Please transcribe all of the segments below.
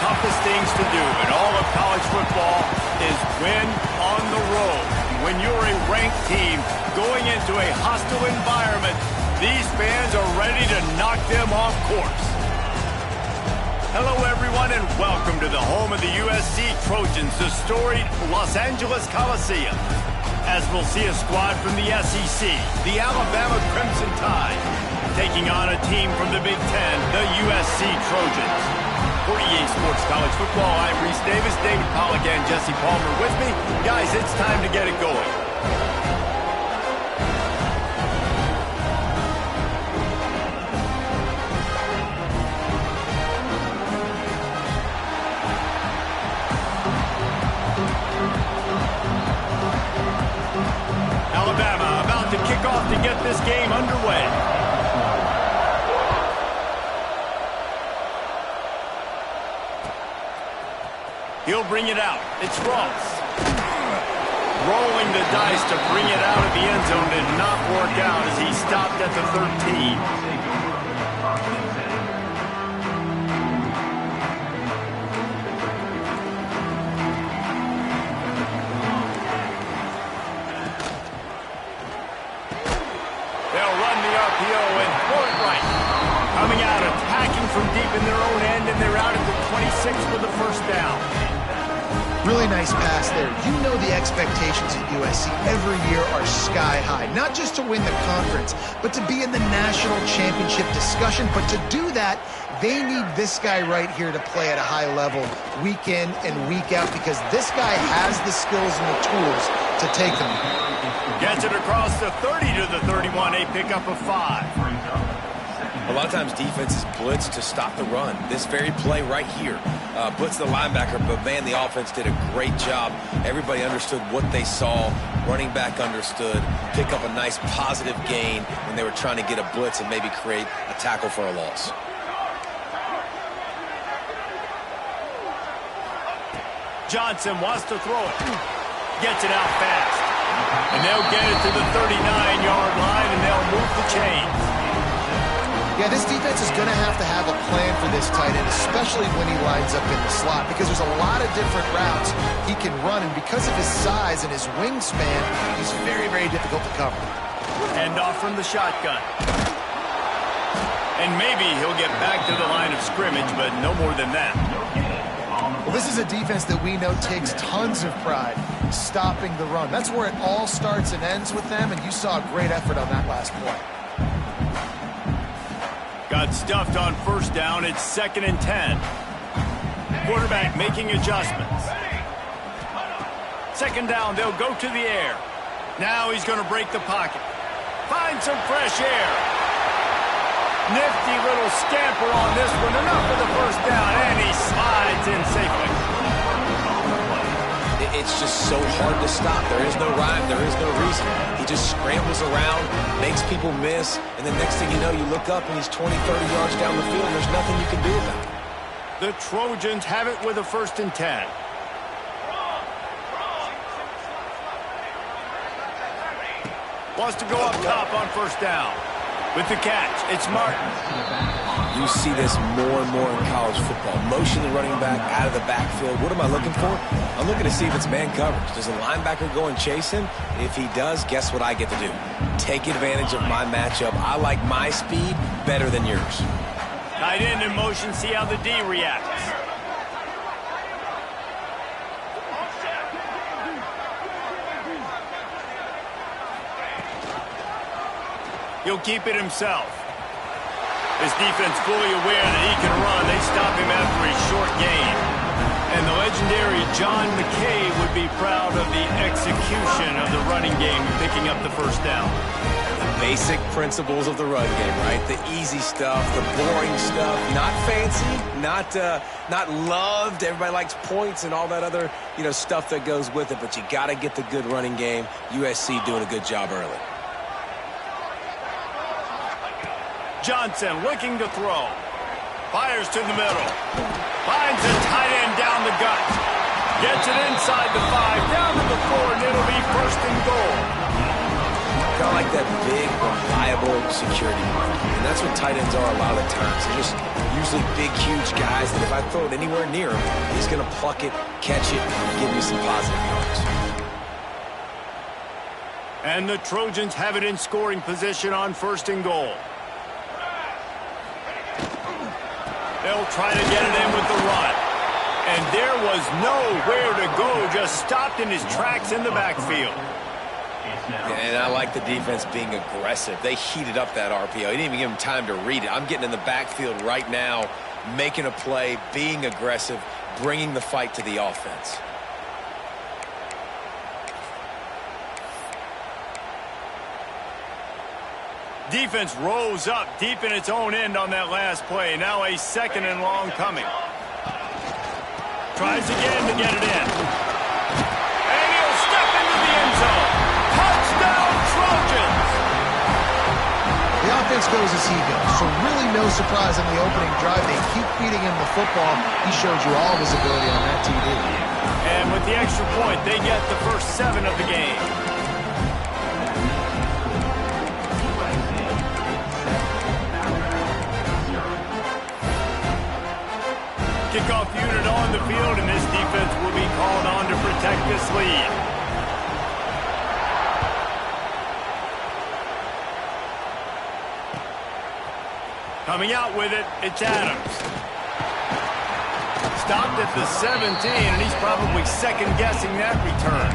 toughest things to do in all of college football is win on the road. When you're a ranked team going into a hostile environment, these fans are ready to knock them off course. Hello, everyone, and welcome to the home of the USC Trojans, the storied Los Angeles Coliseum. As we'll see a squad from the SEC, the Alabama Crimson Tide, taking on a team from the Big Ten, the USC Trojans. For EA Sports College Football, I'm Reese Davis, David Pollack, and Jesse Palmer with me. Guys, it's time to get it going. Alabama about to kick off to get this game underway. He'll bring it out. It's Ross. Rolling the dice to bring it out of the end zone did not work out as he stopped at the 13. They'll run the RPO and throw it right. Coming out, attacking from deep in their own end, and they're out at the 26 for the first down. Really nice pass there. You know the expectations at USC every year are sky high. Not just to win the conference, but to be in the national championship discussion. But to do that, they need this guy right here to play at a high level week in and week out, because this guy has the skills and the tools to take them. Gets it across the 30 to the 31, a pickup of 5. A lot of times defenses blitz to stop the run. This very play right here, blitz the linebacker, but man, the offense did a great job. Everybody understood what they saw. Running back understood. Pick up a nice positive gain when they were trying to get a blitz and maybe create a tackle for a loss. Johnson wants to throw it. Gets it out fast. And they'll get it to the 39-yard line, and they'll move the chains. Yeah, this defense is going to have a plan for this tight end, especially when he lines up in the slot, because there's a lot of different routes he can run, and because of his size and his wingspan, he's very, very difficult to cover. Hand off from the shotgun. And maybe he'll get back to the line of scrimmage, but no more than that. Well, this is a defense that we know takes tons of pride stopping the run. That's where it all starts and ends with them, and you saw a great effort on that last play. Got stuffed on first down. It's 2nd and 10. Quarterback making adjustments. 2nd down, they'll go to the air. Now he's going to break the pocket. Find some fresh air. Nifty little scamper on this one. Enough for the first down, and he slides in safely. It's just so hard to stop. There is no rhyme. There is no reason. He just scrambles around, makes people miss, and the next thing you know, you look up and he's 20, 30 yards down the field, and there's nothing you can do about it. The Trojans have it with a 1st and 10. Wants to go up top on first down. With the catch, it's Martin. You see this more and more in college football. Motion the running back out of the backfield. What am I looking for? I'm looking to see if it's man coverage. Does the linebacker go and chase him? If he does, guess what I get to do? Take advantage of my matchup. I like my speed better than yours. Tight end in motion, see how the D reacts. He'll keep it himself. His defense fully aware that he can run. They stop him after a short gain. And the legendary John McKay would be proud of the execution of the running game, picking up the first down. The basic principles of the run game, right? The easy stuff, the boring stuff, not fancy, not loved. Everybody likes points and all that other, stuff that goes with it. But you got to get the good running game. USC doing a good job early. Johnson looking to throw. Fires to the middle. Finds a tight end down the gut. Gets it inside the 5, down to the 4, and it'll be 1st and goal. Kind of like that big, reliable security mark. And that's what tight ends are a lot of the times. They're just usually big, huge guys that if I throw it anywhere near him, he's going to pluck it, catch it, and give me some positive yards. And the Trojans have it in scoring position on 1st and goal. They'll try to get it in with the run. And there was nowhere to go, just stopped in his tracks in the backfield. And I like the defense being aggressive. They heated up that RPO. He didn't even give him time to read it. I'm getting in the backfield right now, making a play, being aggressive, bringing the fight to the offense. Defense rose up deep in its own end on that last play. Now a 2nd and long coming. Tries again to get it in. And he'll step into the end zone. Touchdown, Trojans! The offense goes as he goes, so really no surprise on the opening drive. They keep feeding him the football. He showed you all of his ability on that TD. And with the extra point, they get the first 7 of the game. Kickoff unit on the field, and this defense will be called on to protect this lead. Coming out with it, it's Adams. Stopped at the 17, and he's probably second-guessing that return.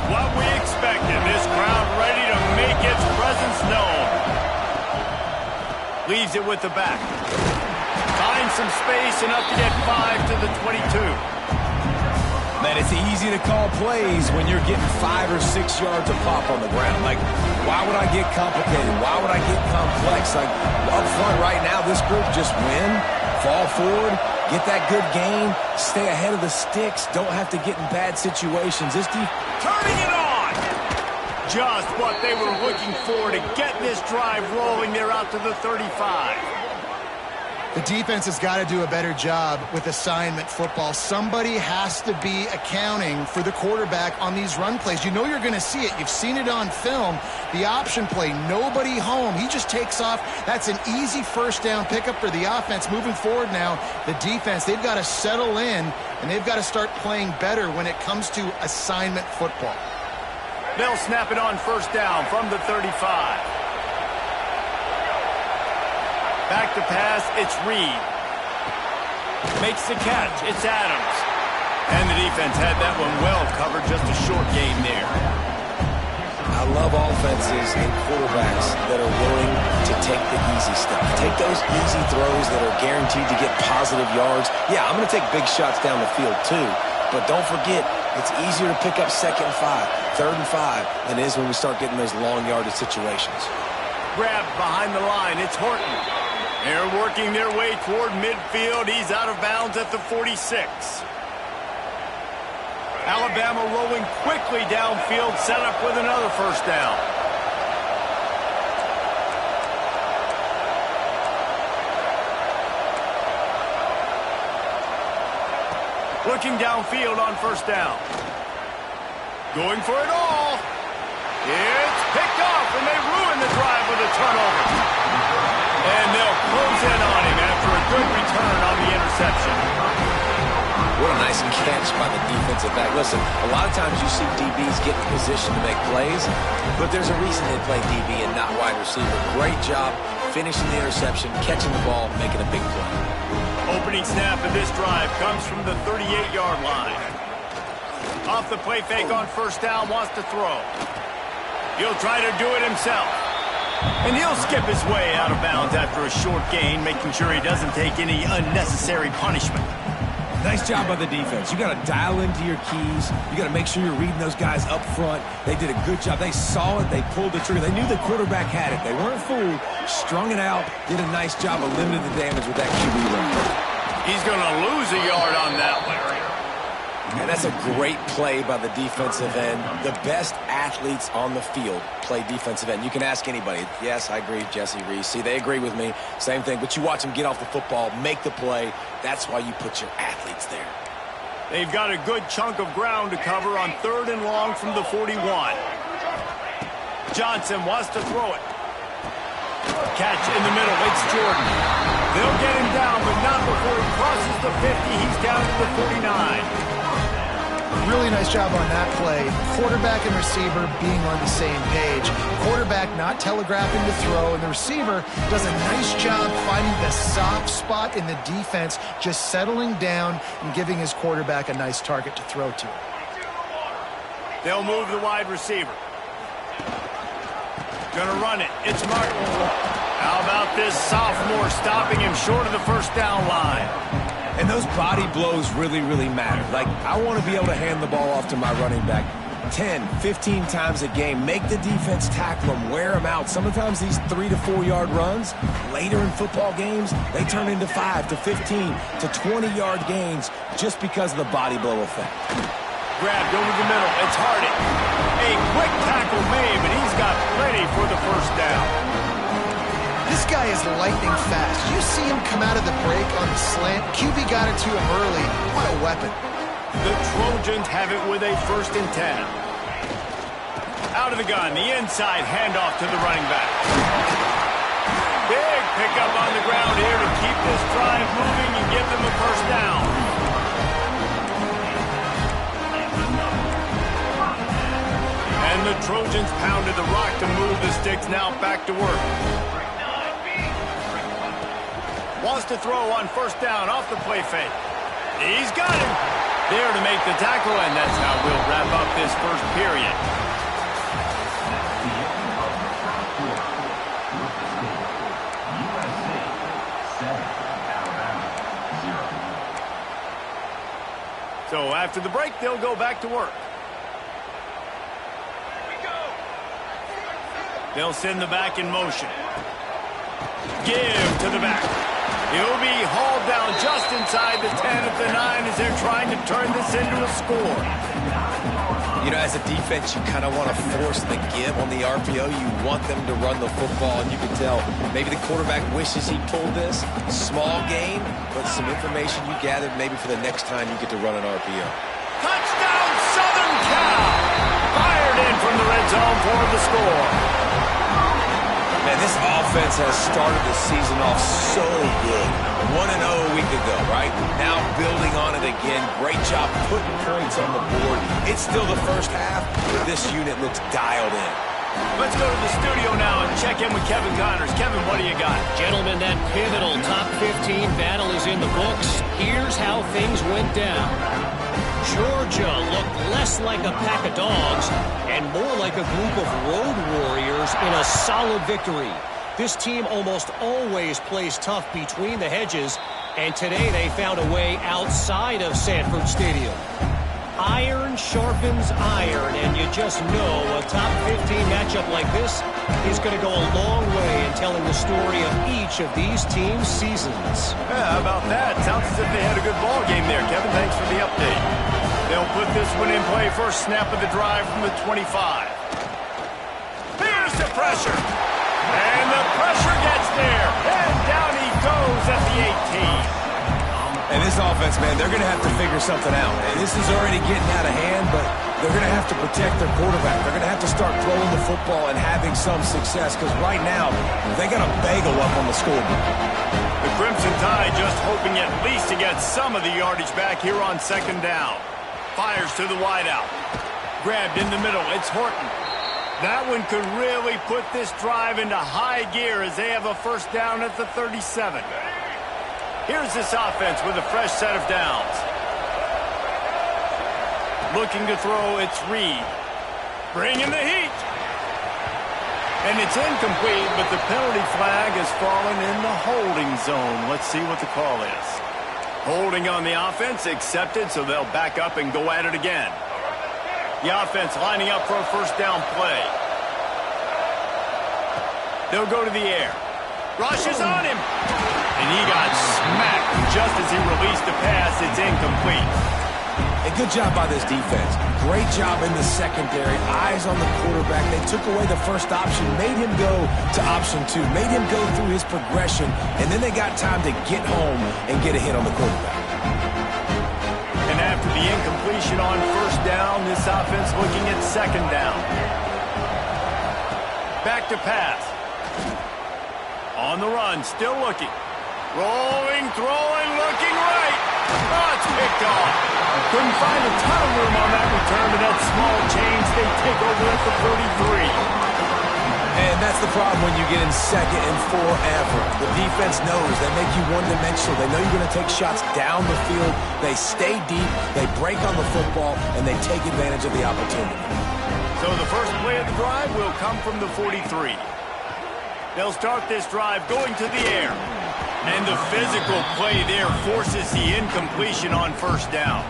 What we expected. This crowd ready to make its presence known. Leaves it with the back. Finds some space, enough to get 5 to the 22. Man, it's easy to call plays when you're getting 5 or 6 yards of pop on the ground. Like, why would I get complicated? Why would I get complex? Like, up front right now, this group just win, fall forward, get that good gain, stay ahead of the sticks, don't have to get in bad situations. This turning it on! Just what they were looking for to get this drive rolling. They're out to the 35. The defense has got to do a better job with assignment football. Somebody has to be accounting for the quarterback on these run plays. You know you're going to see it. You've seen it on film. The option play, nobody home. He just takes off. That's an easy first down pickup for the offense. Moving forward now, the defense, they've got to settle in, and they've got to start playing better when it comes to assignment football. They'll snap it on first down from the 35. Back to pass, it's Reed. Makes the catch, it's Adams. And the defense had that one well covered, just a short gain there. I love offenses and quarterbacks that are willing to take the easy stuff. Take those easy throws that are guaranteed to get positive yards. Yeah, I'm going to take big shots down the field too. But don't forget, it's easier to pick up 2nd and 5, 3rd and 5 than it is when we start getting those long yardage situations. Grab behind the line, it's Horton. They're working their way toward midfield. He's out of bounds at the 46. Alabama rolling quickly downfield, set up with another first down. Looking downfield on first down. Going for it all. It's picked off, and they ruin the drive with a turnover. And they'll close in on him after a good return on the interception. What a nice catch by the defensive back. Listen, a lot of times you see DBs get in position to make plays, but there's a reason they play DB and not wide receiver. Great job finishing the interception, catching the ball, making a big play. Opening snap of this drive comes from the 38-yard line. Off the play fake on first down, wants to throw. He'll try to do it himself. And he'll skip his way out of bounds after a short gain, making sure he doesn't take any unnecessary punishment. Nice job by the defense. You got to dial into your keys. You got to make sure you're reading those guys up front. They did a good job. They saw it. They pulled the trigger. They knew the quarterback had it. They weren't fooled. Strung it out. Did a nice job of limiting the damage with that QB run. He's going to lose a yard on that one. And that's a great play by the defensive end. The best athletes on the field play defensive end. You can ask anybody. Yes, I agree, Jesse Reese. See, they agree with me. Same thing. But you watch them get off the football, make the play. That's why you put your athletes there. They've got a good chunk of ground to cover on 3rd and long from the 41. Johnson wants to throw it. Catch in the middle. It's Jordan. They'll get him down, but not before he crosses the 50. He's down to the 49. Really nice job on that play. Quarterback and receiver being on the same page. Quarterback not telegraphing the throw, and the receiver does a nice job finding the soft spot in the defense, just settling down and giving his quarterback a nice target to throw to. They'll move the wide receiver. Gonna run it. It's Martin. How about this sophomore stopping him short of the first down line? And those body blows really, really matter. Like, I want to be able to hand the ball off to my running back 10, 15 times a game. Make the defense tackle them, wear them out. Sometimes these 3 to 4 yard runs, later in football games, they turn into 5 to 15 to 20 yard gains just because of the body blow effect. Grabbed over the middle. It's Hardy. A quick tackle made, but he's got plenty for the first down. This guy is lightning fast. You see him come out of the break on the slant. QB got it to him early. What a weapon. The Trojans have it with a 1st and 10. Out of the gun, the inside handoff to the running back. Big pickup on the ground here to keep this drive moving and give them a first down. And the Trojans pounded the rock to move the sticks now back to work. Wants to throw on 1st down off the play fake. He's got him. There to make the tackle, and that's how we'll wrap up this first period. So after the break, they'll go back to work. They'll send the back in motion. Give to the back. He'll be hauled down just inside the 10 at the 9 as they're trying to turn this into a score. You know, as a defense, you kind of want to force the give on the RPO. You want them to run the football, and you can tell maybe the quarterback wishes he pulled this. Small gain, but some information you gathered maybe for the next time you get to run an RPO. Touchdown, Southern Cal! Fired in from the red zone for the score. Man, this offense has started the season off so good. 1-0 a week ago, right? Now building on it again. Great job putting points on the board. It's still the first half, but this unit looks dialed in. Let's go to the studio now and check in with Kevin Connors. Kevin, what do you got? Gentlemen, that pivotal top 15 battle is in the books. Here's how things went down. Georgia looked less like a pack of dogs and more like a group of road warriors in a solid victory. This team almost always plays tough between the hedges, and today they found a way outside of Sanford Stadium. Iron sharpens iron, and you just know a top 15 matchup like this is going to go a long way in telling the story of each of these teams' seasons. Yeah, how about that? Sounds as if they had a good ball game there. Kevin, thanks for the update. They'll put this one in play. First snap of the drive from the 25. Here's the pressure. And the pressure gets there. And down he goes at the 18. And this offense, man, they're going to have to figure something out. And this is already getting out of hand, but they're going to have to protect their quarterback. They're going to have to start throwing the football and having some success, because right now, they got a bagel up on the scoreboard. The Crimson Tide just hoping at least to get some of the yardage back here on 2nd down. Fires to the wideout. Grabbed in the middle. It's Horton. That one could really put this drive into high gear as they have a first down at the 37. Here's this offense with a fresh set of downs. Looking to throw, it's Reed. Bringing the heat. And it's incomplete, but the penalty flag has fallen in the holding zone. Let's see what the call is. Holding on the offense, accepted, so they'll back up and go at it again. The offense lining up for a first down play. They'll go to the air. Rush is on him. And he got smacked just as he released the pass. It's incomplete. And good job by this defense. Great job in the secondary. Eyes on the quarterback. They took away the first option, made him go to option 2, made him go through his progression, and then they got time to get home and get a hit on the quarterback. And after the incompletion on first down, this offense looking at second down. Back to pass. On the run, still looking. Rolling, throwing, looking right. Oh, it's picked off. Couldn't find a ton of room on that return to that small change. They take over at the 33. And that's the problem when you get in second and forever. The defense knows they make you one-dimensional. They know you're going to take shots down the field. They stay deep, they break on the football, and they take advantage of the opportunity. So the first play of the drive will come from the 43. They'll start this drive going to the air. And the physical play there forces the incompletion on first down.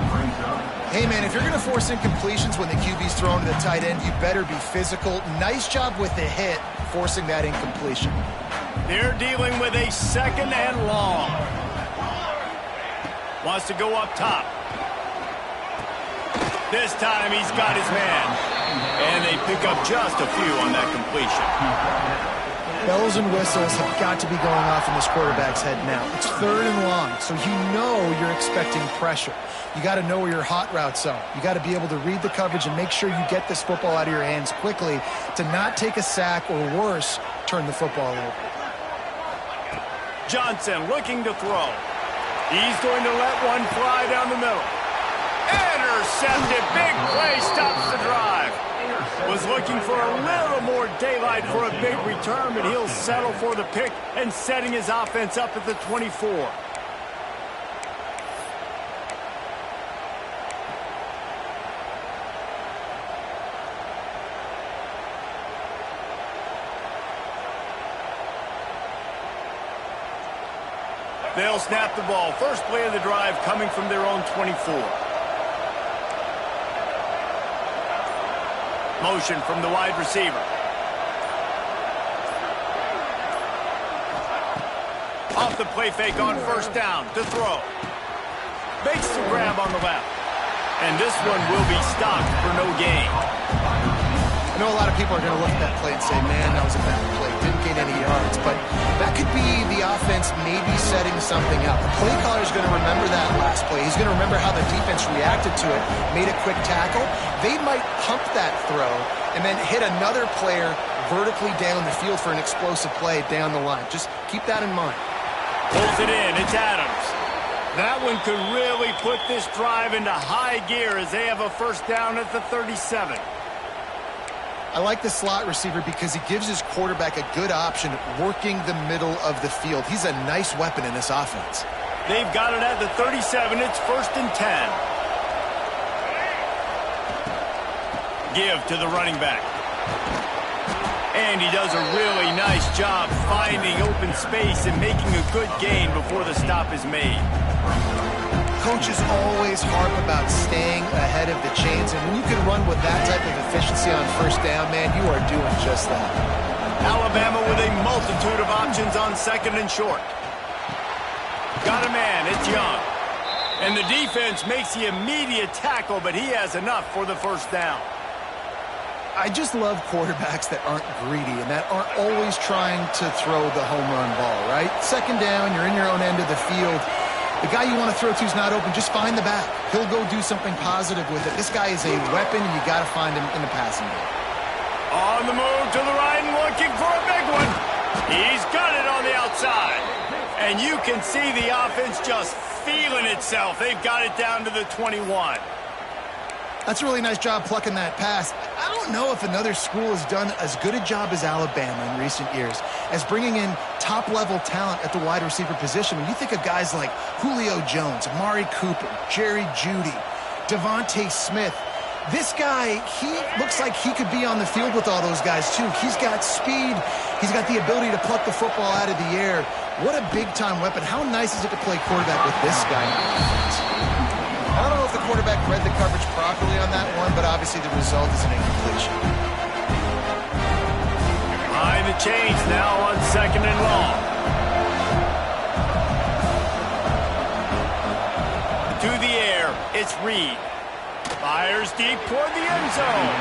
Hey, man, if you're going to force incompletions when the QB's thrown to the tight end, you better be physical. Nice job with the hit, forcing that incompletion. They're dealing with a second and long. Wants to go up top. This time he's got his man. And they pick up just a few on that completion. Bells and whistles have got to be going off in this quarterback's head now. It's third and long, so you know you're expecting pressure. You got to know where your hot routes are. You got to be able to read the coverage and make sure you get this football out of your hands quickly to not take a sack or worse, turn the football over. Johnson looking to throw. He's going to let one fly down the middle. Intercepted. Big play stops the drive. Was looking for a little more daylight for a big return, but he'll settle for the pick and setting his offense up at the 24. They'll snap the ball. First play of the drive coming from their own 24. Motion from the wide receiver. Off the play fake on first down to throw. Makes the grab on the left. And this one will be stopped for no gain. I know a lot of people are going to look at that play and say, man, that was a bad play. Didn't gain any yards. But that could be the offense maybe setting something up. The play caller is going to remember that last play. He's going to remember how the defense reacted to it, made a quick tackle. They might pump that throw and then hit another player vertically down the field for an explosive play down the line. Just keep that in mind. Pulls it in. It's Adams. That one could really put this drive into high gear as they have a first down at the 37. I like the slot receiver because he gives his quarterback a good option working the middle of the field. He's a nice weapon in this offense. They've got it at the 37. It's first and 10. Give to the running back. And he does a really nice job finding open space and making a good gain before the stop is made. Coaches always harp about staying ahead of the chains, and when you can run with that type of efficiency on first down, man, you are doing just that. Alabama with a multitude of options on second and short. Got a man, it's Young. And the defense makes the immediate tackle, but he has enough for the first down. I just love quarterbacks that aren't greedy and that aren't always trying to throw the home run ball, right? Second down, you're in your own end of the field. The guy you want to throw to is not open. Just find the back. He'll go do something positive with it. This guy is a weapon, and you got to find him in the passing game. On the move to the right and looking for a big one. He's got it on the outside. And you can see the offense just feeling itself. They've got it down to the 21. That's a really nice job plucking that pass. I don't know if another school has done as good a job as Alabama in recent years as bringing in top-level talent at the wide receiver position. When you think of guys like Julio Jones, Amari Cooper, Jerry Jeudy, Devontae Smith, this guy, he looks like he could be on the field with all those guys, too. He's got speed. He's got the ability to pluck the football out of the air. What a big-time weapon. How nice is it to play quarterback with this guy on offense? I don't know if the quarterback read the coverage properly on that one, but obviously the result is an incompletion. Behind the chains now on second and long. To the air. It's Reed. Fires deep toward the end zone.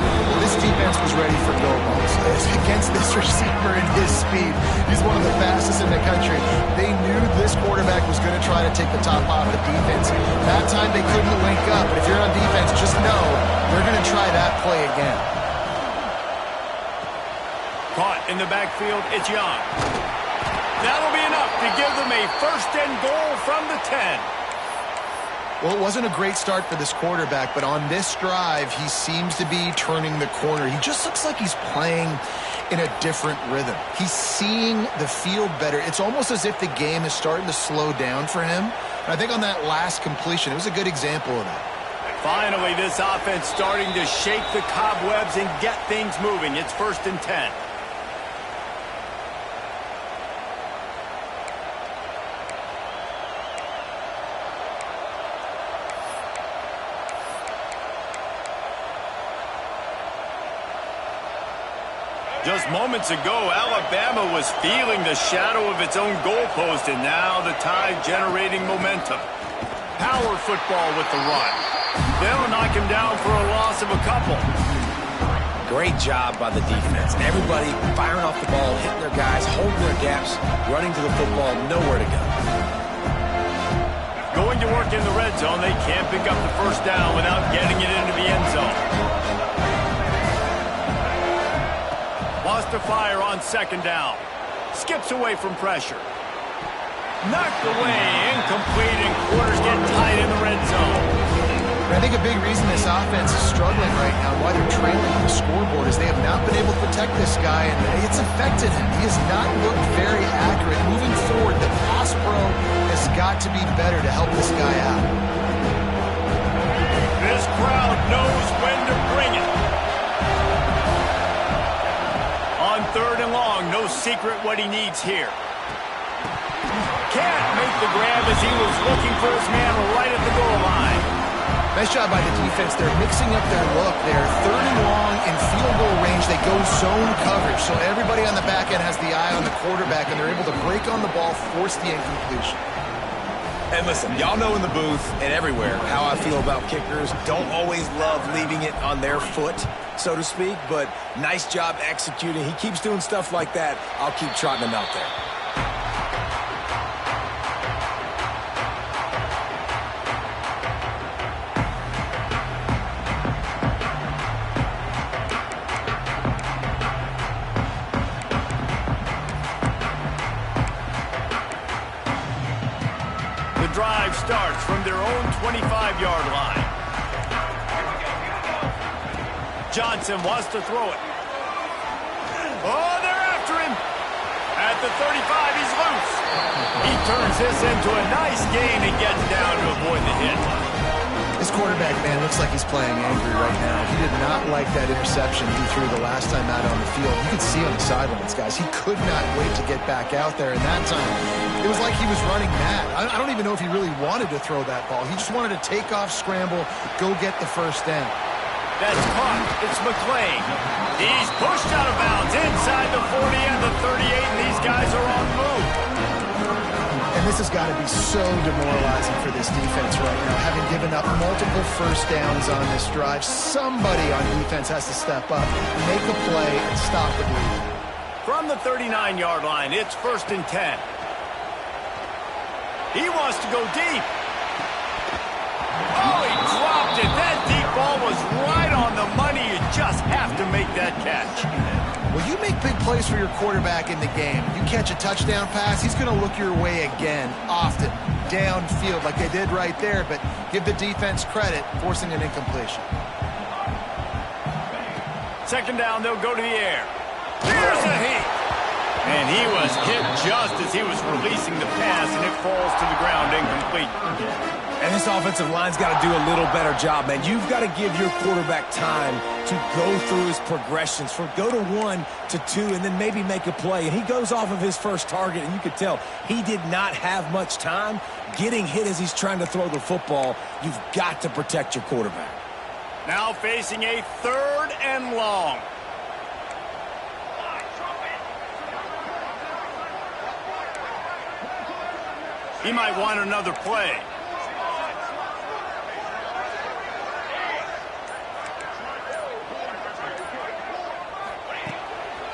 Well, this defense was ready for go balls. Against this receiver and his speed, he's one of the fastest in the country. They knew this quarterback was going to try to take the top off the defense. That time they couldn't link up, but if you're on defense, just know they're going to try that play again. Caught in the backfield, it's Young. That'll be enough to give them a first and goal from the 10. Well, it wasn't a great start for this quarterback, but on this drive, he seems to be turning the corner. He just looks like he's playing in a different rhythm. He's seeing the field better. It's almost as if the game is starting to slow down for him. And I think on that last completion, it was a good example of that. Finally, this offense starting to shake the cobwebs and get things moving. It's first and 10. Just moments ago, Alabama was feeling the shadow of its own goalpost, and now the Tide generating momentum. Power football with the run. They'll knock him down for a loss of a couple. Great job by the defense. Everybody firing off the ball, hitting their guys, holding their gaps, running to the football, nowhere to go. Going to work in the red zone, they can't pick up the first down without getting it into the end zone. Lost to fire on second down. Skips away from pressure. Knocked away, incomplete, and quarters get tight in the red zone. I think a big reason this offense is struggling right now, why they're trailing on the scoreboard, is they have not been able to protect this guy, and it's affected him. He has not looked very accurate. Moving forward, the pass pro has got to be better to help this guy out. This crowd knows when to bring it. On third and long, no secret what he needs here. Can't make the grab as he was looking for his man right at the goal line. Nice job by the defense. They're mixing up their look there. Third and long in field goal range. They go zone coverage. So everybody on the back end has the eye on the quarterback, and they're able to break on the ball, force the incompletion. And listen, y'all know in the booth and everywhere how I feel about kickers. Don't always love leaving it on their foot, so to speak, but nice job executing. He keeps doing stuff like that. I'll keep trotting him out there. Drive starts from their own 25-yard line. Johnson wants to throw it. Oh, they're after him. At the 35, he's loose. He turns this into a nice gain and gets down to avoid the hit. This quarterback, man, looks like he's playing angry right now. He did not like that interception he threw the last time out on the field. You could see on the sidelines, guys. He could not wait to get back out there, and that time it was like he was running mad. I don't even know if he really wanted to throw that ball. He just wanted to take off, scramble, go get the first down. That's caught. It's McClain. He's pushed out of bounds inside the 40 and the 38, and these guys are on the move. And this has got to be so demoralizing for this defense right now. Having given up multiple first downs on this drive, somebody on defense has to step up, make a play, and stop the bleeding. From the 39-yard line, it's first and 10. He wants to go deep. Oh, he dropped it. That deep ball was right on the money. You just have to make that catch. Well, you make big plays for your quarterback in the game. You catch a touchdown pass, he's going to look your way again, often, downfield like they did right there, but give the defense credit, forcing an incompletion. Second down, they'll go to the air. Here's a heat. And he was hit just as he was releasing the pass, and it falls to the ground incomplete. And this offensive line's got to do a little better job, man. You've got to give your quarterback time to go through his progressions, from go to 1 to 2, and then maybe make a play. And he goes off of his first target, and you could tell he did not have much time getting hit as he's trying to throw the football. You've got to protect your quarterback. Now facing a third and long. He might want another play.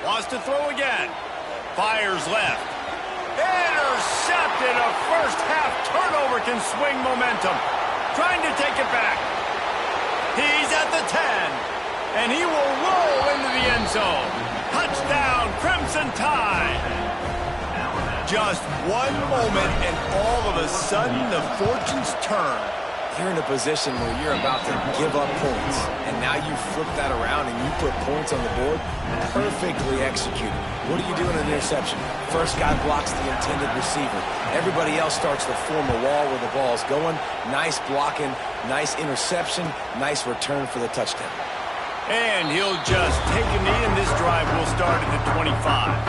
Wants to throw again. Fires left. Intercepted. A first-half turnover can swing momentum. Trying to take it back. He's at the 10. And he will roll into the end zone. Touchdown, Crimson Tide. Just one moment, and all of a sudden, the fortunes turn. You're in a position where you're about to give up points, and now you flip that around and you put points on the board. Perfectly executed. What do you do in an interception? First guy blocks the intended receiver. Everybody else starts to form a wall where the ball's going. Nice blocking, nice interception, nice return for the touchdown. And he'll just take a knee, and this drive will start at the 25.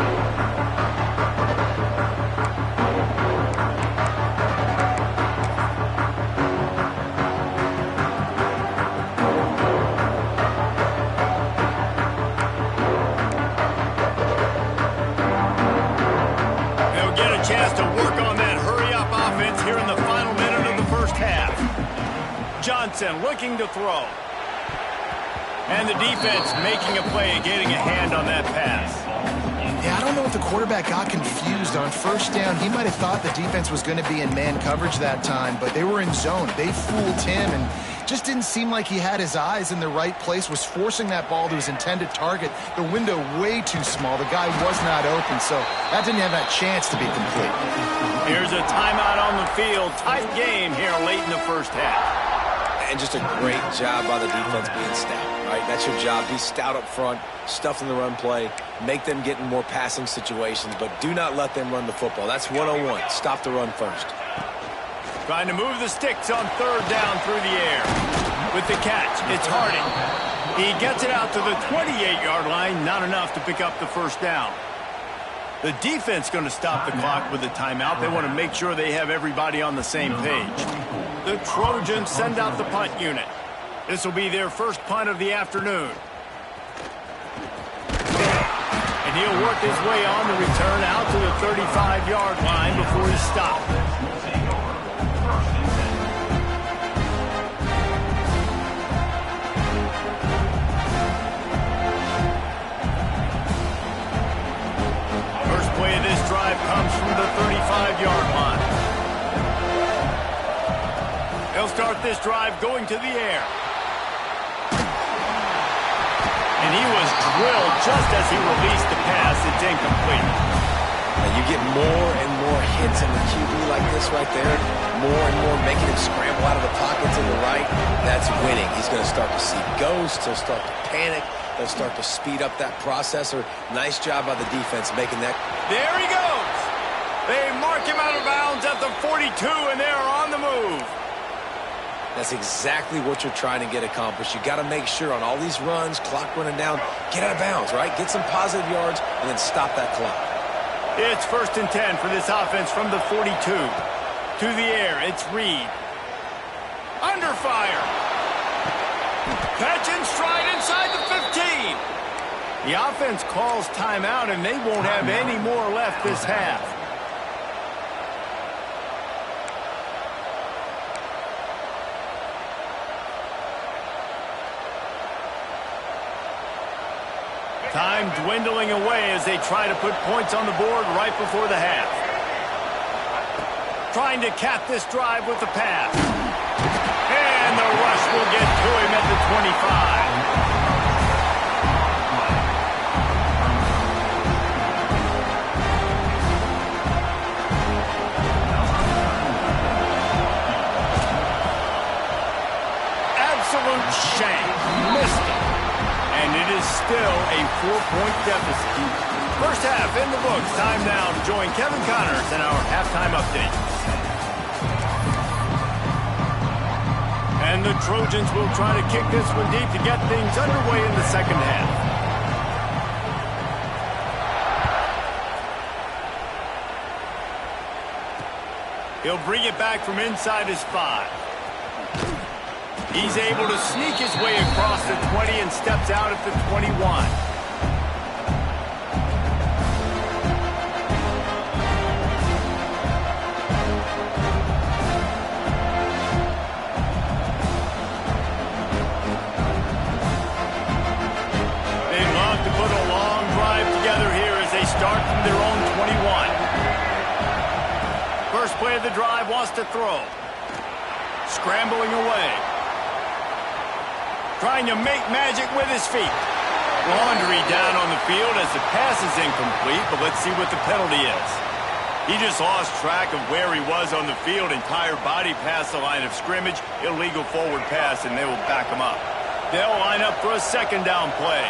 Chance to work on that hurry-up offense here in the final minute of the first half. Johnson looking to throw. And the defense making a play and getting a hand on that pass. Yeah, I don't know if the quarterback got confused on first down. He might have thought the defense was going to be in man coverage that time, but they were in zone. They fooled him and just didn't seem like he had his eyes in the right place, was forcing that ball to his intended target. The window way too small. The guy was not open, so that didn't have that chance to be complete. Here's a timeout on the field. Tight game here late in the first half. And just a great job by the defense being stout, right? That's your job. Be stout up front, stuff in the run play, make them get in more passing situations, but do not let them run the football. That's 101. Stop the run first. Trying to move the sticks on third down through the air. With the catch, it's Harding. He gets it out to the 28-yard line. Not enough to pick up the first down. The defense going to stop the clock with a timeout. They want to make sure they have everybody on the same page. The Trojans send out the punt unit. This will be their first punt of the afternoon. And he'll work his way on the return out to the 35-yard line before he's stopped. First play of this drive comes from the 35-yard line. They'll start this drive going to the air. And he was drilled just as he released the pass. It's incomplete. Now you get more and more hits in the QB like this right there. More and more making him scramble out of the pocket to the right. That's winning. He's going to start to see ghosts. He'll start to panic. He'll start to speed up that processor. Nice job by the defense making that. There he goes. They mark him out of bounds at the 42, and they're on the move. That's exactly what you're trying to get accomplished. You got to make sure on all these runs, clock running down, get out of bounds, right? Get some positive yards and then stop that clock. It's 1st and 10 for this offense from the 42. To the air, it's Reed. Under fire. Catch and stride inside the 15. The offense calls timeout, and they won't have any more left this half. Time dwindling away as they try to put points on the board right before the half. Trying to cap this drive with the pass. And the rush will get to him at the 25. Absolute shame. Missed it. And it is still a 4-point deficit. First half in the books. Time now to join Kevin Connors in our halftime update. And the Trojans will try to kick this one deep to get things underway in the second half. He'll bring it back from inside his 5. He's able to sneak his way across the 20 and steps out at the 21. They love to put a long drive together play of the drive, wants to throw. Scrambling away. Trying to make magic with his feet. Laundry down on the field as the pass is incomplete, but let's see what the penalty is. He just lost track of where he was on the field. Entire body past the line of scrimmage. Illegal forward pass, and they will back him up. They'll line up for a second down play.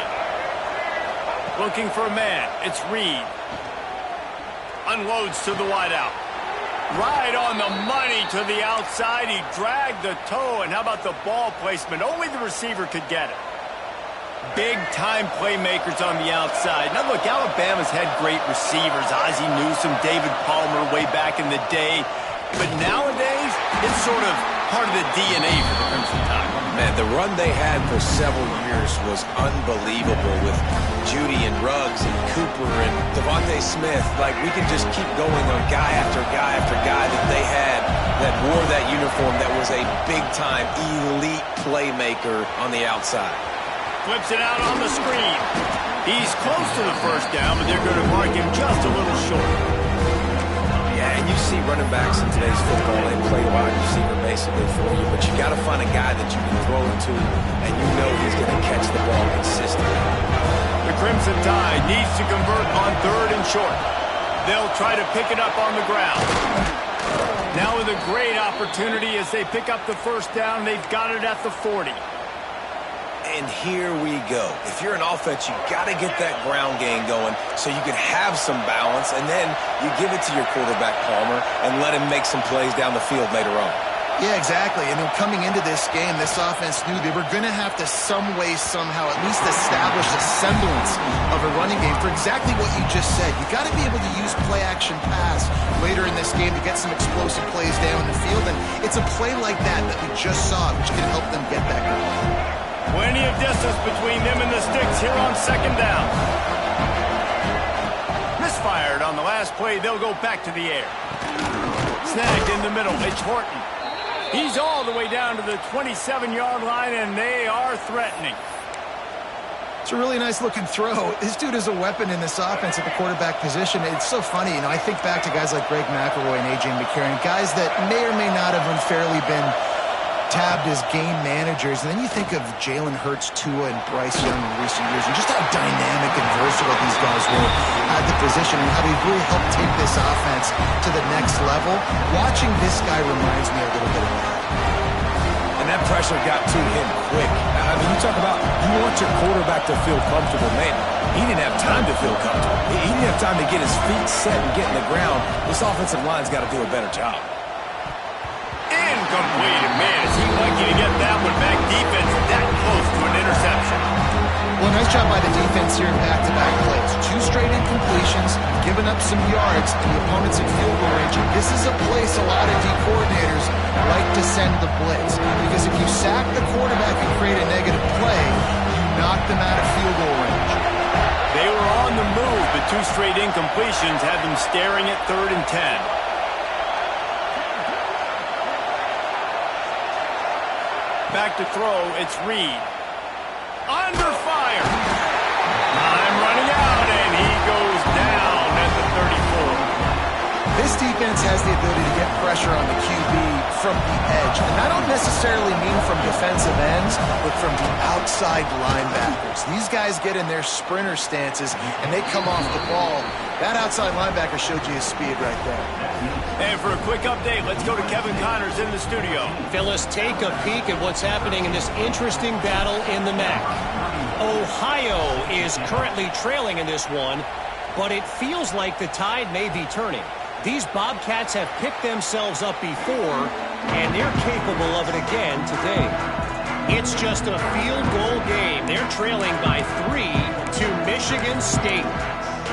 Looking for a man. It's Reed. Unloads to the wideout. Right on the money to the outside. He dragged the toe, and how about the ball placement? Only the receiver could get it. Big-time playmakers on the outside. Now, look, Alabama's had great receivers. Ozzie Newsome, David Palmer way back in the day. But nowadays, it's sort of part of the DNA for the Crimson Tide. Man, the run they had for several years was unbelievable with Judy and Ruggs and Cooper and Devontae Smith. Like, we can just keep going on guy after guy after guy that they had that wore that uniform that was a big-time elite playmaker on the outside. Flips it out on the screen. He's close to the first down, but they're going to mark him just a little short. Yeah, and you see running backs in today's football, they play wide receiver basically for you, but you got to find a guy that you can throw it to, and you know he's going to catch the ball consistently. The Crimson Tide needs to convert on 3rd and short. They'll try to pick it up on the ground. Now with a great opportunity as they pick up the first down, they've got it at the 40. And here we go. If you're an offense, you got to get that ground game going so you can have some balance, and then you give it to your quarterback, Palmer, and let him make some plays down the field later on. Yeah, exactly. And coming into this game, this offense knew they were going to have to some way, somehow, at least establish a semblance of a running game for exactly what you just said. You got to be able to use play-action pass later in this game to get some explosive plays down the field, and it's a play like that we just saw, which can help them get that going. Plenty of distance between them and the sticks here on 2nd down. Misfired on the last play. They'll go back to the air. Snagged in the middle. It's Horton. He's all the way down to the 27-yard line, and they are threatening. It's a really nice-looking throw. This dude is a weapon in this offense at the quarterback position. It's so funny. I think back to guys like Greg McElroy and A.J. McCarron, guys that may or may not have unfairly been tabbed as game managers, and then you think of Jalen Hurts, Tua, and Bryce Young in recent years, and just how dynamic and versatile these guys were at the position, and how they really helped take this offense to the next level. Watching this guy reminds me a little bit of that. And that pressure got to him quick. I mean, you talk about you want your quarterback to feel comfortable. Man, he didn't have time to feel comfortable. He didn't have time to get his feet set and get in the ground. This offensive line's got to do a better job. Incomplete. Man, is he lucky to get that one back. Defense that close to an interception. Well, nice job by the defense here in back-to-back plays. 2 straight incompletions, giving up some yards, and the opponent's in field goal range. And this is a place a lot of D coordinators like to send the blitz, because if you sack the quarterback and create a negative play, you knock them out of field goal range. They were on the move, but 2 straight incompletions had them staring at 3rd and 10. Back to throw, it's Reed. Under fire. Time running out, and he goes down at the 34. This defense has the ability to get pressure on the QB from the edge. And I don't necessarily mean from defensive ends, but from the outside linebackers. These guys get in their sprinter stances, and they come off the ball. That outside linebacker showed you his speed right there. And for a quick update, let's go to Kevin Connors in the studio. Phyllis, take a peek at what's happening in this interesting battle in the MAC. Ohio is currently trailing in this one, but it feels like the tide may be turning. These Bobcats have picked themselves up before, and they're capable of it again today. It's just a field goal game. They're trailing by 3 to Michigan State.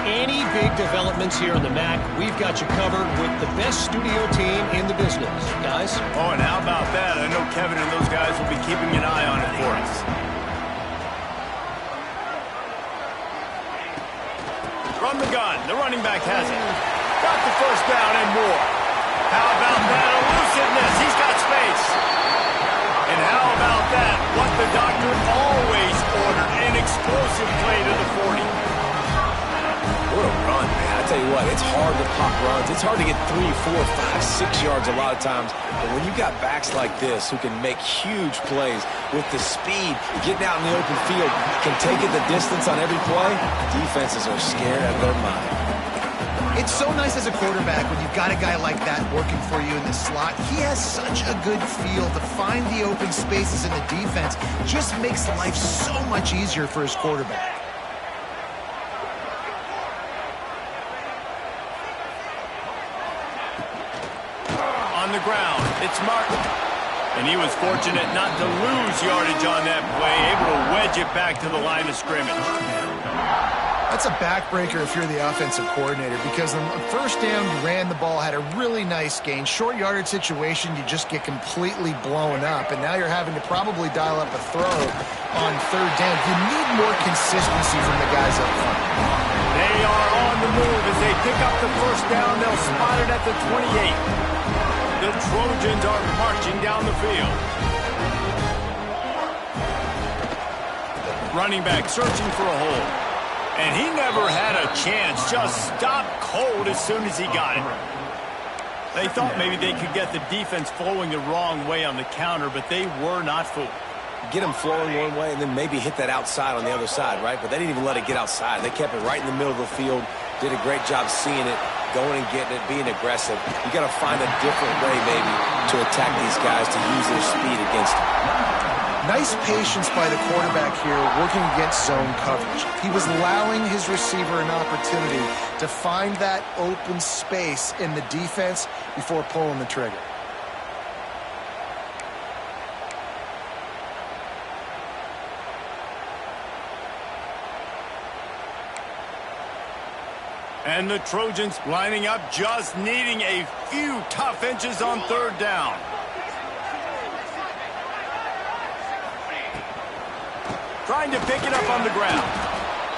Any big developments here in the MAC, we've got you covered with the best studio team in the business. Guys? Oh, and how about that? I know Kevin and those guys will be keeping an eye on it for us. From the gun, the running back has it. Got the first down and more. How about that elusiveness? He's got space. And how about that? What the doctor always ordered, an explosive play to the 40. What a run, man. I tell tell you what, it's hard to pop runs. It's hard to get 3, 4, 5, 6 yards a lot of times. But when you got backs like this who can make huge plays with the speed, getting out in the open field, can take it the distance on every play, defenses are scared out of their mind. It's so nice as a quarterback when you've got a guy like that working for you in the slot. He has such a good feel to find the open spaces in the defense. Just makes life so much easier for his quarterback. On the ground, it's Martin. And he was fortunate not to lose yardage on that play, able to wedge it back to the line of scrimmage. That's a backbreaker if you're the offensive coordinator, because on the first down, you ran the ball, had a really nice gain. Short yardage situation, you just get completely blown up, and now you're having to probably dial up a throw on third down. You need more consistency from the guys up front. They are on the move as they pick up the first down. They'll spot it at the 28. The Trojans are marching down the field. Running back searching for a hole. And he never had a chance, just stopped cold as soon as he got it. They thought maybe they could get the defense flowing the wrong way on the counter, but they were not fooled. Get them flowing one way and then maybe hit that outside on the other side, right? But they didn't even let it get outside. They kept it right in the middle of the field, did a great job seeing it, going and getting it, being aggressive. You got to find a different way, maybe, to attack these guys, to use their speed against them. Nice patience by the quarterback here working against zone coverage. He was allowing his receiver an opportunity to find that open space in the defense before pulling the trigger. And the Trojans lining up, just needing a few tough inches on third down. Trying to pick it up on the ground.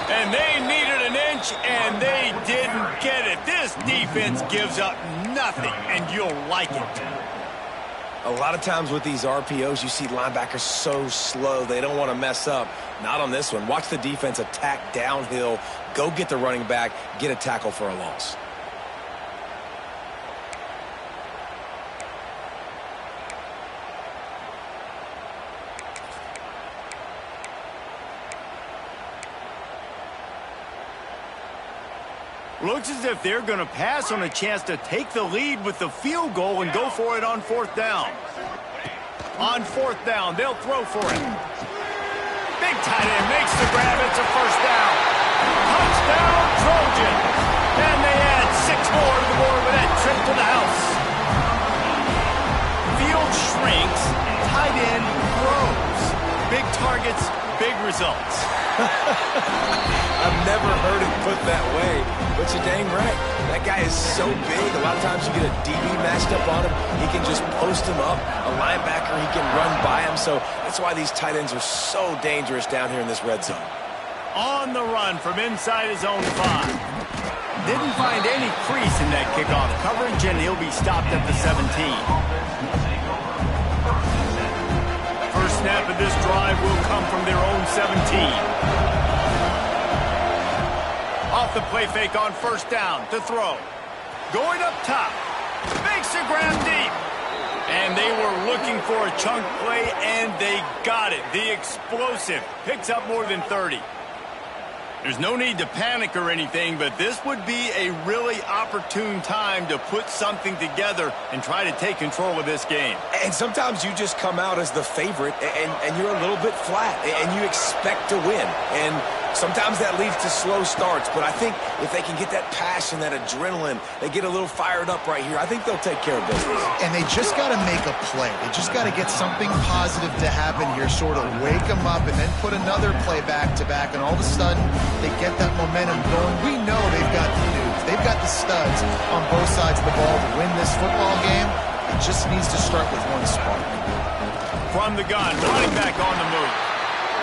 And they needed an inch, and they didn't get it. This defense gives up nothing, and you'll like it. A lot of times with these RPOs, you see linebackers so slow, they don't want to mess up. Not on this one. Watch the defense attack downhill, go get the running back, get a tackle for a loss. Looks as if they're going to pass on a chance to take the lead with the field goal and go for it on fourth down. On fourth down, they'll throw for it. Big tight end makes the grab. It's a first down. Touchdown, Trojans. And they add 6 more to the board with that trip to the house. Field shrinks, tight end grows. Big targets, big results. I've never heard it put that way, but you're dang right. That guy is so big. A lot of times you get a DB matched up on him. He can just post him up. A linebacker, he can run by him. So that's why these tight ends are so dangerous down here in this red zone. On the run from inside his own 5. Didn't find any crease in that kickoff coverage, and he'll be stopped at the 17. First snap of this drive will come from their own 17. Off the play fake on first down to throw. Going up top. Makes a grab deep. And they were looking for a chunk play, and they got it. The explosive picks up more than 30. There's no need to panic or anything, but this would be a really opportune time to put something together and try to take control of this game. And sometimes you just come out as the favorite, and you're a little bit flat, and you expect to win. And sometimes that leads to slow starts, but I think if they can get that passion, that adrenaline, they get a little fired up right here, I think they'll take care of business. And they just got to make a play. They just got to get something positive to happen here, sort of wake them up, and then put another play back-to-back, and all of a sudden they get that momentum going. We know they've got the dudes. They've got the studs on both sides of the ball to win this football game. It just needs to start with one spark. From the gun, running back on the move.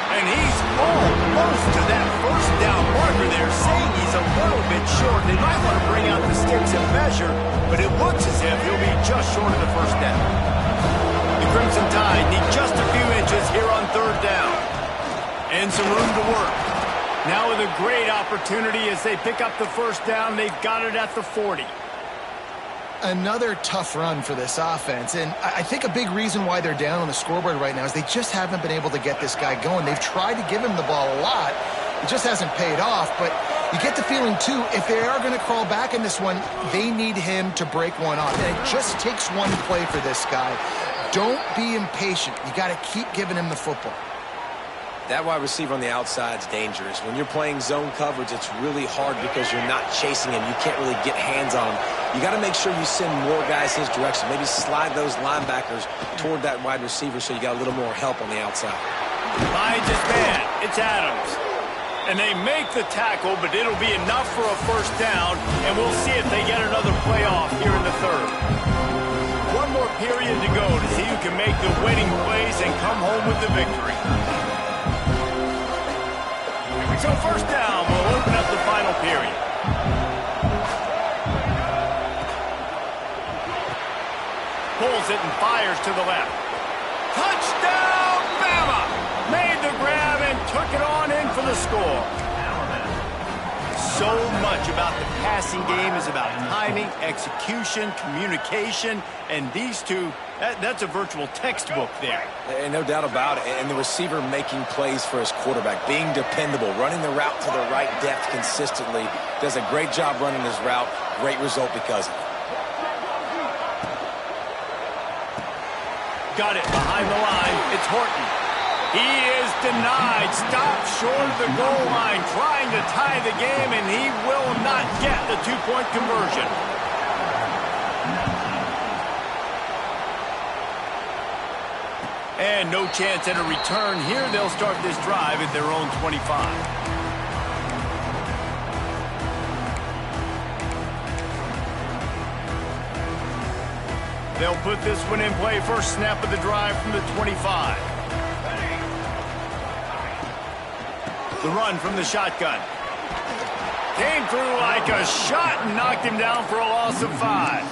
And he's almost to that first down marker there, saying he's a little bit short. They might want to bring out the sticks and measure, but it looks as if he'll be just short of the first down. The Crimson Tide need just a few inches here on third down. And some room to work. Now with a great opportunity as they pick up the first down. They've got it at the 40. Another tough run for this offense, and I think a big reason why they're down on the scoreboard right now is they just haven't been able to get this guy going. They've tried to give him the ball a lot. It just hasn't paid off, but you get the feeling, too, if they are going to crawl back in this one, they need him to break one off. And it just takes one play for this guy. Don't be impatient. You got to keep giving him the football. That wide receiver on the outside is dangerous. When you're playing zone coverage, it's really hard because you're not chasing him. You can't really get hands on him. You got to make sure you send more guys his direction. Maybe slide those linebackers toward that wide receiver so you got a little more help on the outside. Finds his man. It's Adams. And they make the tackle, but it'll be enough for a first down, and we'll see if they get another playoff here in the third. One more period to go to see who can make the winning plays and come home with the victory. So first down will open up the final period. Pulls it and fires to the left. Touchdown, Bama! Made the grab and took it on in for the score. So much about the passing game is about timing, execution, communication, and these two, that's a virtual textbook there. And no doubt about it. And the receiver making plays for his quarterback, being dependable, running the route to the right depth consistently, does a great job running his route. Great result because of it. Got it behind the line. It's Horton. He is denied. Stopped short of the goal line, trying to tie the game, and he will not get the two-point conversion. And no chance at a return here. They'll start this drive at their own 25. They'll put this one in play. First snap of the drive from the 25. The run from the shotgun. Came through like a shot and knocked him down for a loss of 5.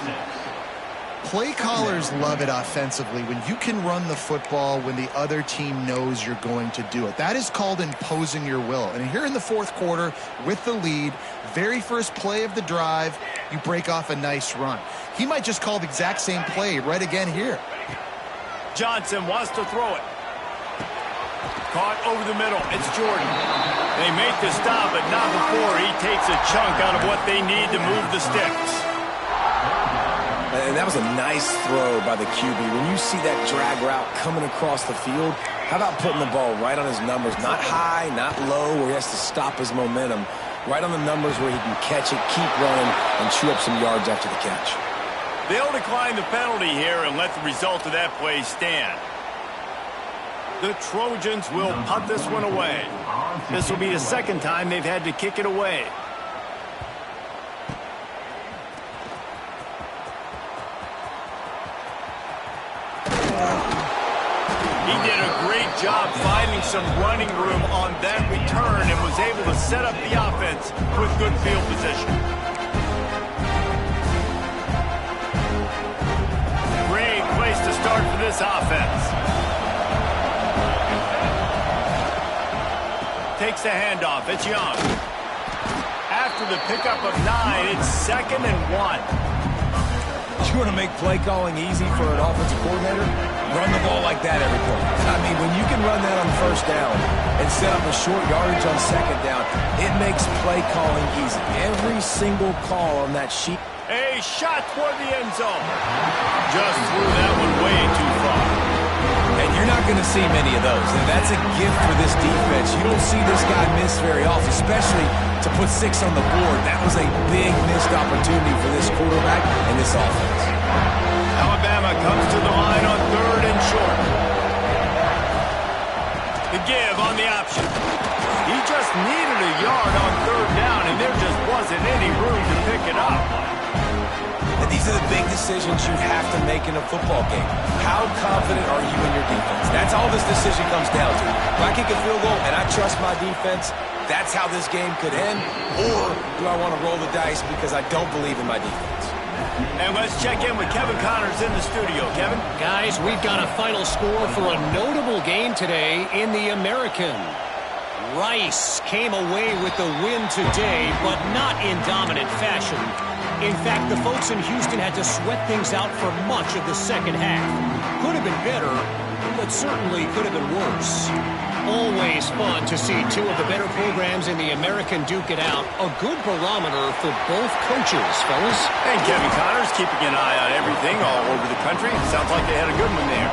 Play callers love it offensively when you can run the football when the other team knows you're going to do it. That is called imposing your will. And here in the fourth quarter with the lead, very first play of the drive, you break off a nice run. He might just call the exact same play right again here. Johnson wants to throw it. Caught over the middle. It's Jordan. They make the stop, but not before he takes a chunk out of what they need to move the sticks. And that was a nice throw by the QB. When you see that drag route coming across the field, how about putting the ball right on his numbers? Not high, not low, where he has to stop his momentum. Right on the numbers where he can catch it, keep running, and chew up some yards after the catch. They'll decline the penalty here and let the result of that play stand. The Trojans will punt this one away. This will be the second time they've had to kick it away. He did a great job finding some running room on that return and was able to set up the offense with good field position. Great place to start for this offense. Takes the handoff. It's Young. After the pickup of 9, it's 2nd and 1. You want to make play calling easy for an offensive coordinator? Run the ball like that every play. I mean, when you can run that on first down and set up a short yardage on second down, it makes play calling easy. Every single call on that sheet. A shot toward the end zone. Just threw that one way too far. And you're not going to see many of those. And that's a gift for this defense. You don't see this guy miss very often, especially to put 6 on the board. That was a big missed opportunity for this quarterback and this offense. Alabama comes to the line on 3rd and short. The give on the option. He just needed a yard on 3rd down, and there just wasn't any room to pick it up. And these are the big decisions you have to make in a football game. How confident are you in your defense? That's all this decision comes down to. If I kick a field goal and I trust my defense, that's how this game could end. Or do I want to roll the dice because I don't believe in my defense? And let's check in with Kevin Connors in the studio. Kevin? Guys, we've got a final score for a notable game today in the American. Rice came away with the win today, but not in dominant fashion. In fact, the folks in Houston had to sweat things out for much of the second half. Could have been better, but certainly could have been worse. Always fun to see two of the better programs in the American duke it out. A good barometer for both coaches, fellas. And Kevin Connors keeping an eye on everything all over the country. Sounds like they had a good one there.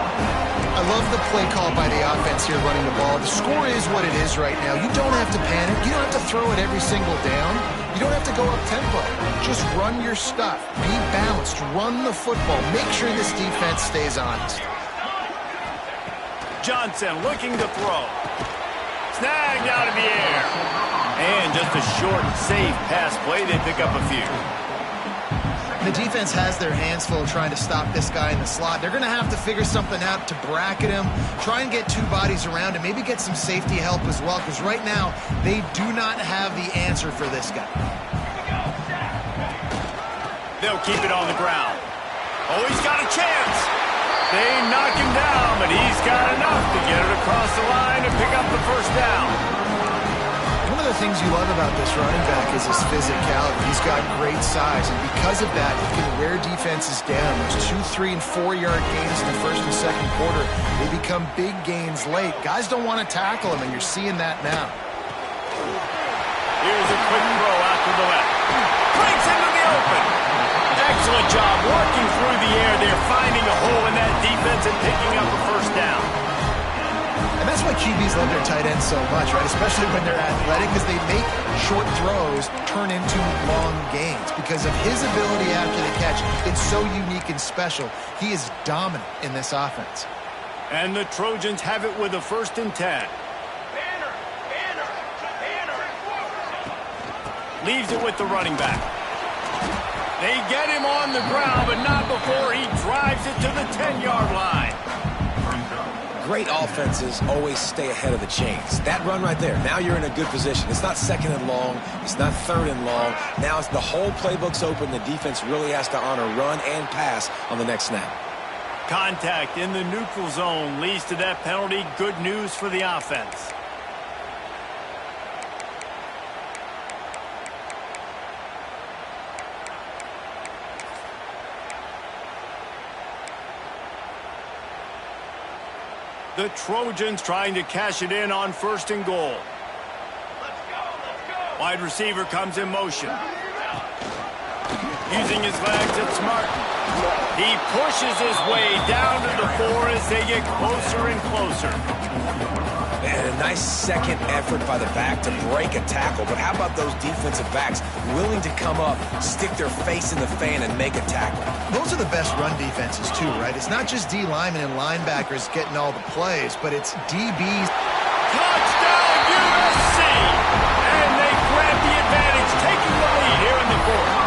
I love the play call by the offense here running the ball. The score is what it is right now. You don't have to panic. You don't have to throw it every single down. You don't have to go up tempo. Just run your stuff. Be balanced. Run the football. Make sure this defense stays honest. Johnson looking to throw. Snagged out of the air. And just a short, safe pass play. They pick up a few. The defense has their hands full trying to stop this guy in the slot. They're going to have to figure something out to bracket him, try and get two bodies around him, maybe get some safety help as well, because right now they do not have the answer for this guy. They'll keep it on the ground. Oh, he's got a chance. They knock him down, but he's got enough to get it across the line and pick up the first down. One of the things you love about this running back is his physicality. He's got great size, and because of that, he can wear defenses down. Those 2-, 3-, and 4-yard gains in the first and second quarter, they become big gains late. Guys don't want to tackle him, and you're seeing that now. Here's a quick throw out to the left. Breaks into the open. Excellent job working through the air there, finding a hole in that defense and picking up a first down. And that's why QBs love their tight ends so much, right? Especially when they're athletic, because they make short throws turn into long gains. Because of his ability after the catch, it's so unique and special. He is dominant in this offense. And the Trojans have it with a 1st and 10. Leaves it with the running back. They get him on the ground, but not before he drives it to the 10-yard line. Great offenses always stay ahead of the chains. That run right there, now you're in a good position. It's not 2nd and long. It's not 3rd and long. Now it's the whole playbook's open. The defense really has to honor run and pass on the next snap. Contact in the neutral zone leads to that penalty. Good news for the offense. The Trojans trying to cash it in on 1st and goal. Wide receiver comes in motion. Using his legs, it's Martin. He pushes his way down to the 4 as they get closer and closer. And a nice second effort by the back to break a tackle. But how about those defensive backs willing to come up, stick their face in the fan, and make a tackle? Those are the best run defenses, too, right? It's not just D linemen and linebackers getting all the plays, but it's DBs. Touchdown, USC! And they grab the advantage, taking the lead here in the 4th.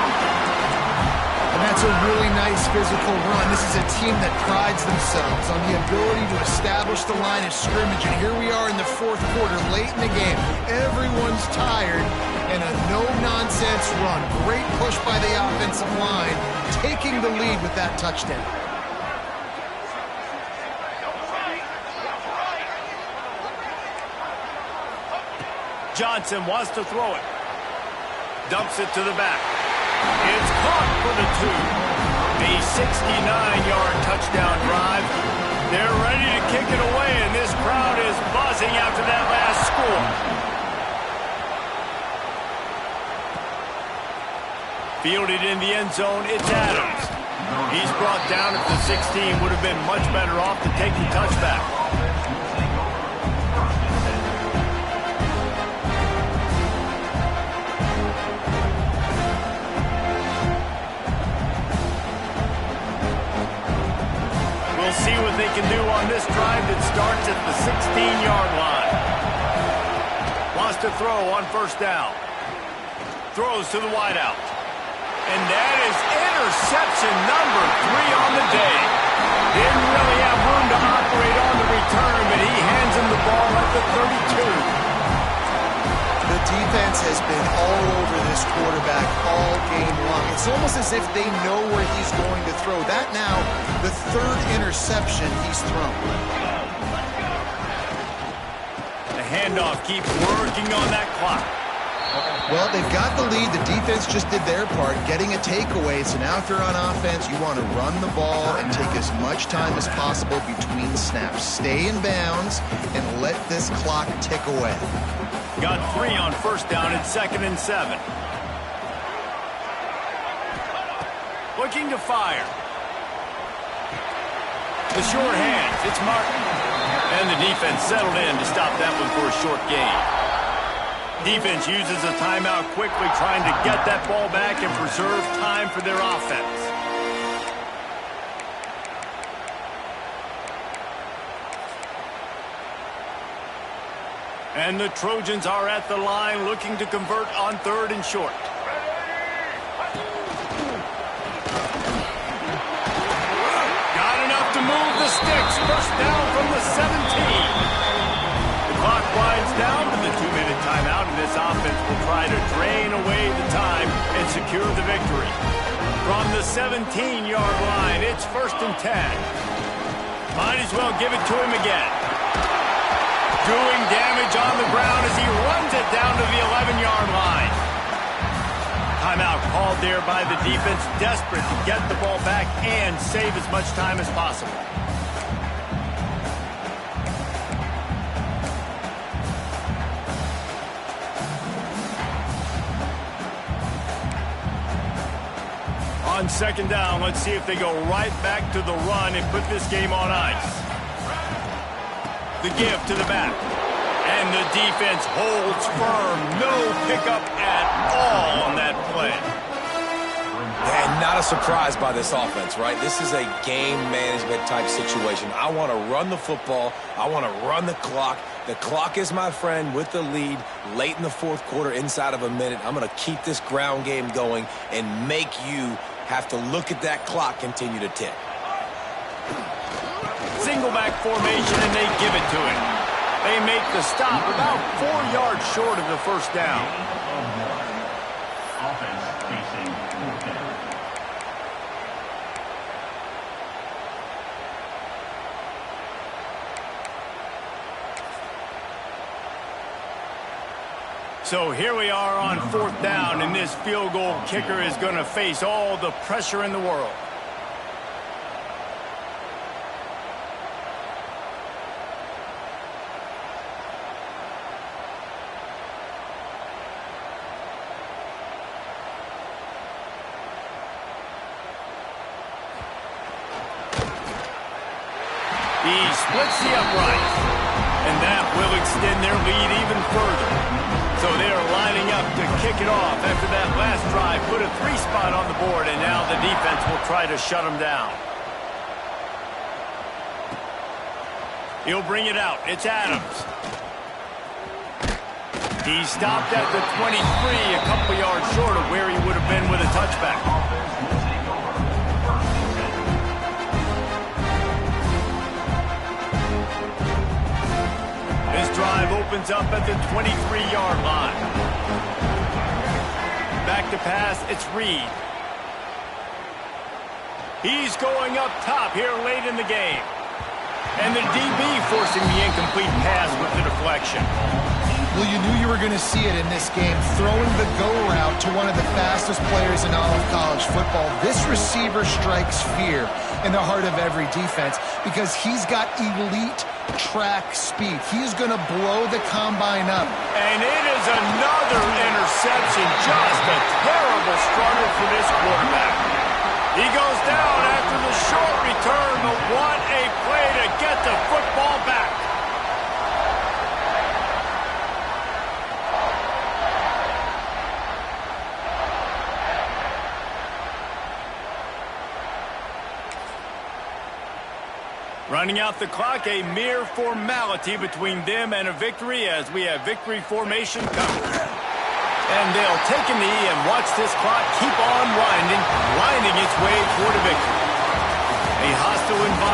And that's a really nice physical run. This is a team that prides themselves on the ability to establish the line of scrimmage. And here we are in the 4th quarter, late in the game. Everyone's tired, and a no-nonsense run. Great push by the offensive line, taking the lead with that touchdown. Johnson wants to throw it. Dumps it to the back. It's caught for the 2. A 69-yard touchdown drive. They're ready to kick it away, and this crowd is buzzing after that last score. Fielded in the end zone, it's Adams. He's brought down at the 16. Would have been much better off to take the touchback. We'll see what they can do on this drive that starts at the 16-yard line. Wants to throw on 1st down. Throws to the wideout. And that is interception number 3 on the day. Didn't really have room to operate on the return, but he hands him the ball at the 32. The defense has been all over this quarterback all game long. It's almost as if they know where he's going to throw. That now, the 3rd interception he's thrown. The handoff keeps working on that clock. Well, they've got the lead. The defense just did their part, getting a takeaway. So now if you're on offense, you want to run the ball and take as much time as possible between snaps. Stay in bounds and let this clock tick away. Got 3 on first down at 2nd and 7. Looking to fire. The short hands. It's Martin. And the defense settled in to stop that one for a short gain. Defense uses a timeout quickly, trying to get that ball back and preserve time for their offense. And the Trojans are at the line looking to convert on 3rd and short. Got enough to move the sticks. First down from the 17. The clock winds down to the 2-minute timeout, and this offense will try to drain away the time and secure the victory. From the 17-yard line, it's 1st and 10. Might as well give it to him again. Doing damage on the ground as he runs it down to the 11-yard line. Timeout called there by the defense, desperate to get the ball back and save as much time as possible. On 2nd down, let's see if they go right back to the run and put this game on ice. The give to the back. And the defense holds firm. No pickup at all on that play. And not a surprise by this offense, right? This is a game management type situation. I want to run the football. I want to run the clock. The clock is my friend with the lead late in the 4th quarter, inside of a minute. I'm going to keep this ground game going and make you have to look at that clock continue to tick. Single back formation, and they give it to him. They make the stop about 4 yards short of the first down. So here we are on 4th down, and this field goal kicker is going to face all the pressure in the world. He splits the uprights, and that will extend their lead even further. So they're lining up to kick it off after that last drive. Put a 3 spot on the board, and now the defense will try to shut them down. He'll bring it out. It's Adams. He stopped at the 23, a couple yards short of where he would have been with a touchback. This drive opens up at the 23-yard line. Back to pass, it's Reed. He's going up top here late in the game. And the DB forcing the incomplete pass with the deflection. Well, you knew you were going to see it in this game, throwing the go route to one of the fastest players in all of college football. This receiver strikes fear in the heart of every defense because he's got elite track speed. He's going to blow the combine up. And it is another interception. Just a terrible struggle for this quarterback. He goes down after the short return, but what a play to get the football back. Running out the clock, a mere formality between them and a victory as we have victory formation covered. And they'll take a knee and watch this clock keep on winding its way toward a victory. A hostile environment.